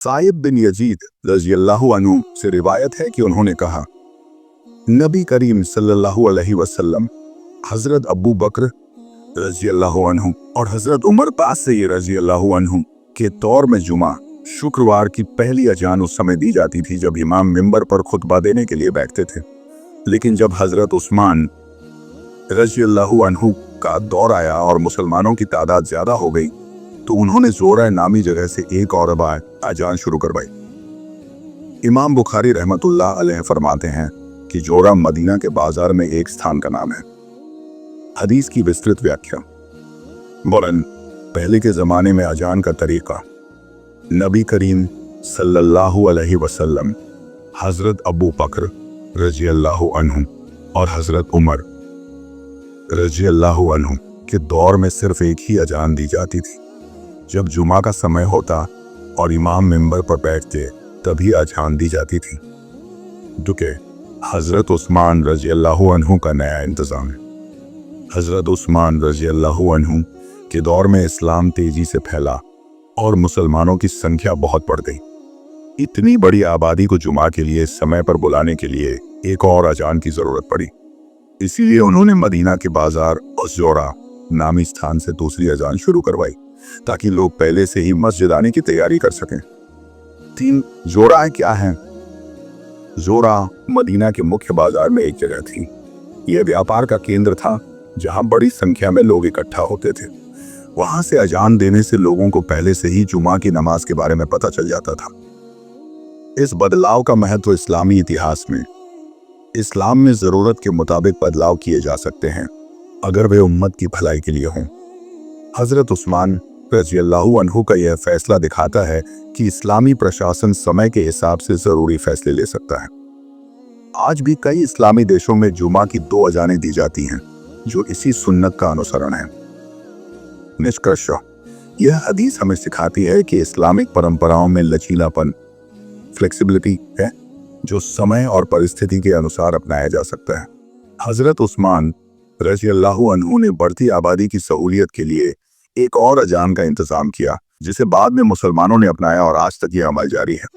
साइब बिन Yazid रज़ियल्लाहु अन्हु से रिवायत है कि उन्होंने कहा, नबी करीम सल्लल्लाहु अलैहि वसल्लम, हजरत अबू बकर रज़ियल्लाहु अन्हु और हजरत उमर पास से ये रज़ियल्लाहु अन्हु के दौर में जुमा शुक्रवार की पहली अजान उस समय दी जाती थी जब इमाम मिंबर पर खुतबा देने के लिए बैठते थे। लेकिन जब हजरत उस्मान रज़ियल्लाहु अन्हु का दौर आया और मुसलमानों की तादाद ज्यादा हो गई तो उन्होंने ज़ोरा नामी जगह से एक और अजान शुरू करवाई। इमाम बुखारी रहमतुल्लाह अलैह फरमाते हैं कि जोरा मदीना के बाजार में एक स्थान का नाम है। हदीस की विस्तृत व्याख्या। मौलन पहले के ज़माने में अजान का तरीका, नबी करीम सल्लल्लाहु अलैहि वसल्लम, हज़रत अबू बकर रज़ियल्लाहु अन्हु और हज़रत उमर रज़ियल्लाहु अन्हु के दौर में सिर्फ एक ही अजान दी जाती थी। जब जुमा का समय होता और इमाम मिंबर पर बैठते तभी अजान दी जाती थी। दुके हज़रत उस्मान रज़ियल्लाहु अन्हु का नया इंतज़ाम है। हज़रत उस्मान रज़ियल्लाहु अन्हु के दौर में इस्लाम तेजी से फैला और मुसलमानों की संख्या बहुत बढ़ गई। इतनी बड़ी आबादी को जुमा के लिए समय पर बुलाने के लिए एक और अजान की ज़रूरत पड़ी। इसीलिए उन्होंने मदीना के बाजार और ज़ोरा नामी स्थान से दूसरी अजान शुरू करवाई ताकि लोग पहले से ही मस्जिद आने की तैयारी कर सकें। 3 ज़ोरा क्या हैं? ज़ोरा मदीना के मुख्य बाजार में एक जगह थी। यह व्यापार का केंद्र था जहां बड़ी संख्या में लोग इकट्ठा होते थे। वहां से अजान देने से लोगों को पहले से ही जुमा की नमाज के बारे में पता चल जाता था। इस बदलाव का महत्व इस्लामी इतिहास में, इस्लाम में ज़रूरत के मुताबिक बदलाव किए जा सकते हैं अगर वे उम्मत की भलाई के लिए हों। हज़रत उस्मान रज़ियल्लाहु अन्हु का यह फैसला दिखाता है कि इस्लामी प्रशासन समय के हिसाब से ज़रूरी फैसले ले सकता है। आज भी कई इस्लामी देशों में जुमा की 2 अजानें दी जाती हैं जो इसी सुन्नत का अनुसरण है। निष्कर्ष, यह हदीस हमें सिखाती है कि इस्लामिक परंपराओं में लचीलापन, फ्लेक्सिबिलिटी है जो समय और परिस्थिति के अनुसार अपनाया जा सकता है। हज़रत उस्मान रज़ियल्लाहु अन्हु ने बढ़ती आबादी की सहूलियत के लिए एक और अजान का इंतजाम किया जिसे बाद में मुसलमानों ने अपनाया और आज तक यह अमल जारी है।